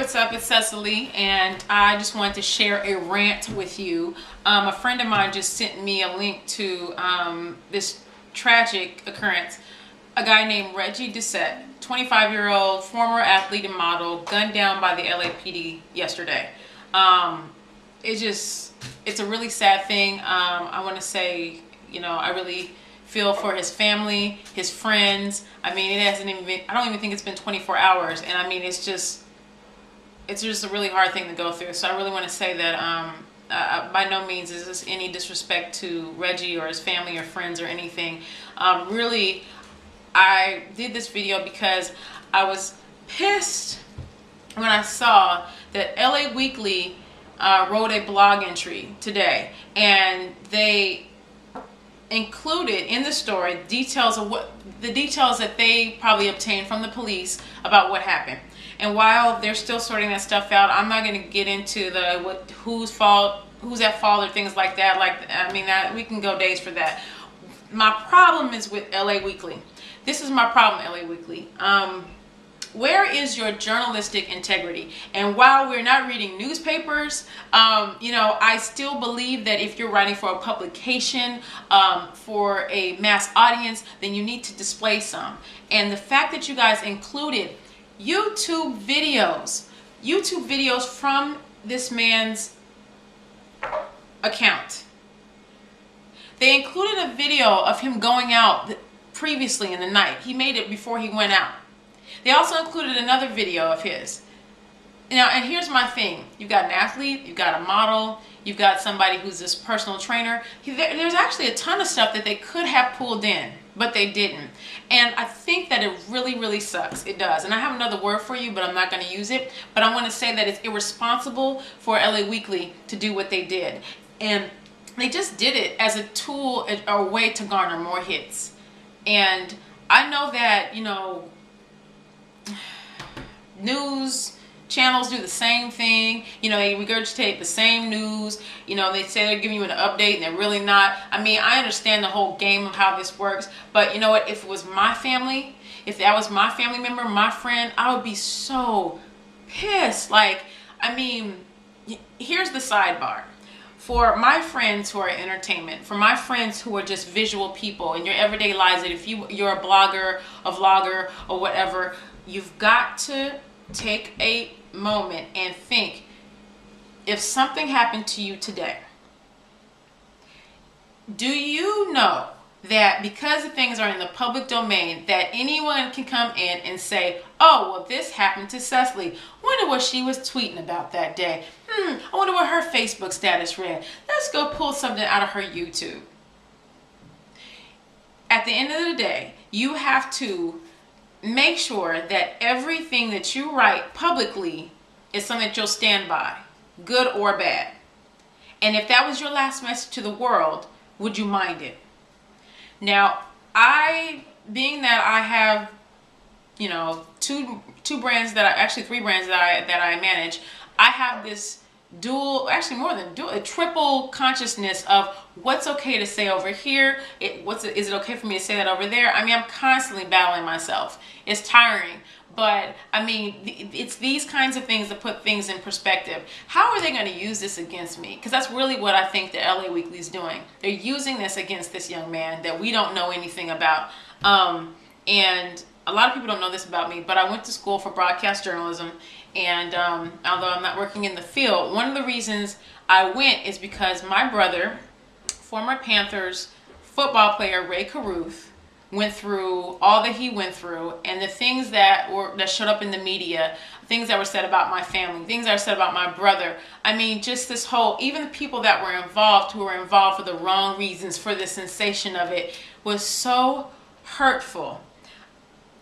what's up? It's Cecily, and I just wanted to share a rant with you. A friend of mine just sent me a link to this tragic occurrence. A guy named Doucet, 25-year-old former athlete and model, gunned down by the LAPD yesterday. It's a really sad thing. I want to say, I really feel for his family, his friends. I mean, I don't even think it's been 24 hours. And I mean, it's just a really hard thing to go through. So I really want to say that by no means is this any disrespect to Reggie or his family or friends or anything. Really, I did this video because I was pissed when I saw that LA Weekly wrote a blog entry today, and they included in the story details that they probably obtained from the police about what happened. And while they're still sorting that stuff out, I'm not going to get into who's at fault or things like that. We can go days for that. My problem is with LA Weekly. This is my problem, LA Weekly. Where is your journalistic integrity? And while we're not reading newspapers, I still believe that if you're writing for a publication, for a mass audience, then you need to display some. And the fact that you guys included YouTube videos from this man's account. They included a video of him going out previously in the night. He made it before he went out. They also included another video of his. Now, and here's my thing. You've got an athlete, you've got a model, you've got somebody who's this personal trainer. There's actually a ton of stuff that they could have pulled in, but they didn't. And I think that it really, really sucks. It does. And I have another word for you, but I'm not going to use it. But I want to say that it's irresponsible for LA Weekly to do what they did. And they just did it as a tool, a way to garner more hits. And I know that, news channels do the same thing. They regurgitate the same news. They say they're giving you an update and they're really not. I mean, I understand the whole game of how this works, but you know what? If it was my family, if that was my family member, my friend, I would be so pissed. Here's the sidebar. For my friends who are entertainment, for my friends who are just visual people in your everyday lives, that if you're a blogger, a vlogger, or whatever, you've got to take a moment and think, if something happened to you today, do you know that because the things are in the public domain, that anyone can come in and say, oh, well, this happened to Cecily. Wonder what she was tweeting about that day. I wonder what her Facebook status read. Let's go pull something out of her YouTube. At the end of the day, you have to make sure that everything that you write publicly is something that you'll stand by, good or bad. And if that was your last message to the world, would you mind it? Now, being that I have, three brands that I manage, I have this a triple consciousness of what's okay to say over here. Is it okay for me to say that over there? I'm constantly battling myself. It's tiring. But it's these kinds of things that put things in perspective. How are they going to use this against me? Because that's really what I think the LA Weekly is doing. They're using this against this young man that we don't know anything about. And a lot of people don't know this about me, but I went to school for broadcast journalism. And although I'm not working in the field, one of the reasons I went is because my brother, former Panthers football player Ray Caruth, went through all that he went through, and the things that showed up in the media, things that were said about my family, things that were said about my brother. Just this whole, even the people that were involved, who were involved for the wrong reasons, for the sensation of it, was so hurtful.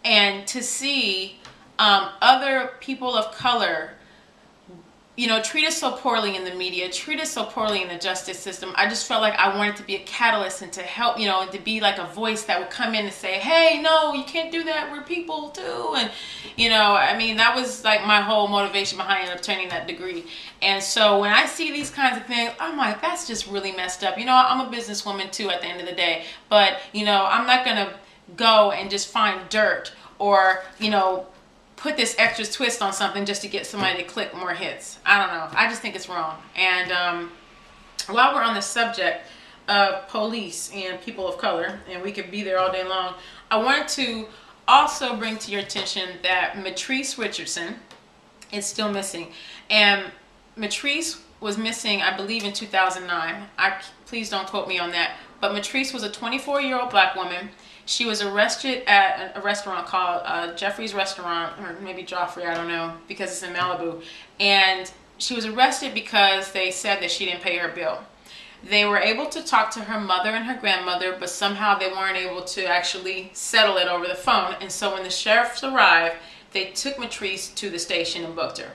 And to see other people of color, treated so poorly in the media, treated so poorly in the justice system, I just felt like I wanted to be a catalyst and to help, to be like a voice that would come in and say, hey, no, you can't do that. We're people too. And, that was like my whole motivation behind obtaining that degree. And so when I see these kinds of things, I'm like, that's just really messed up. I'm a businesswoman too at the end of the day, but, I'm not going to go and just find dirt or, put this extra twist on something just to get somebody to click more hits. I don't know. I just think it's wrong. And while we're on the subject of police and people of color, and we could be there all day long, I wanted to also bring to your attention that Matrice Richardson is still missing. And Matrice was missing, I believe, in 2009. Please don't quote me on that. But Matrice was a 24-year-old black woman. She was arrested at a restaurant called Jeffrey's Restaurant, or maybe Joffrey, I don't know, because it's in Malibu. And she was arrested because they said that she didn't pay her bill. They were able to talk to her mother and her grandmother, but somehow they weren't able to actually settle it over the phone. And so when the sheriffs arrived, they took Matrice to the station and booked her.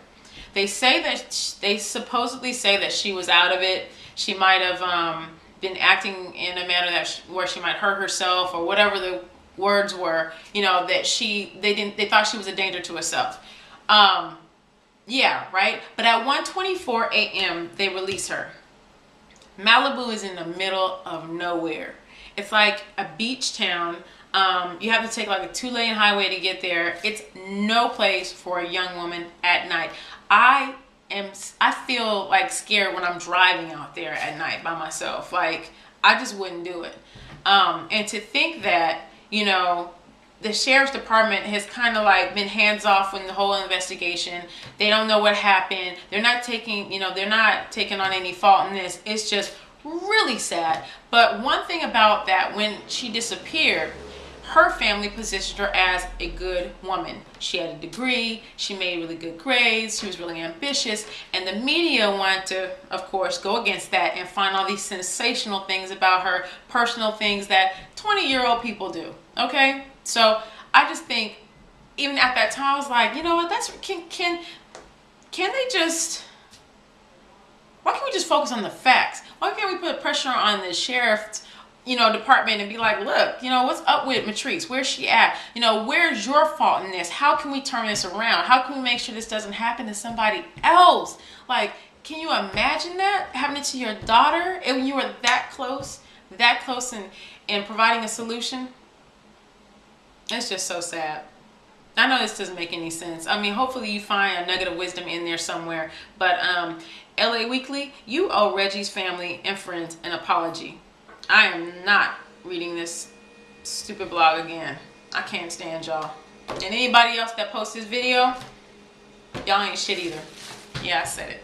They supposedly say that she was out of it. She might have been acting in a manner where she might hurt herself, or whatever the words were. You know, that they thought she was a danger to herself. Yeah, right. But at 1:24 a.m. they release her. Malibu is in the middle of nowhere. It's like a beach town. You have to take like a 2-lane highway to get there. It's no place for a young woman at night. I feel like scared when I'm driving out there at night by myself. Like, I just wouldn't do it. And to think that, you know, the sheriff's department has kind of like been hands off in the whole investigation. They don't know what happened. They're not taking on any fault in this. It's just really sad. But one thing about that, when she disappeared, her family positioned her as a good woman. She had a degree, she made really good grades, she was really ambitious, and the media wanted to, of course, go against that and find all these sensational things about her, personal things that 20-year-old people do, okay? So I just think, even at that time, I was like, you know what, can they just, why can't we just focus on the facts? Why can't we put pressure on the sheriff's, you know, department and be like, look, you know, what's up with Matrice? Where's she at? You know, where's your fault in this? How can we turn this around? How can we make sure this doesn't happen to somebody else? Like, can you imagine that happening to your daughter? And you were that close in providing a solution? It's just so sad. I know this doesn't make any sense. I mean, hopefully you find a nugget of wisdom in there somewhere. But LA Weekly, you owe Reggie's family and friends an apology. I am not reading this stupid blog again. I can't stand y'all. And anybody else that posts this video, y'all ain't shit either. Yeah, I said it.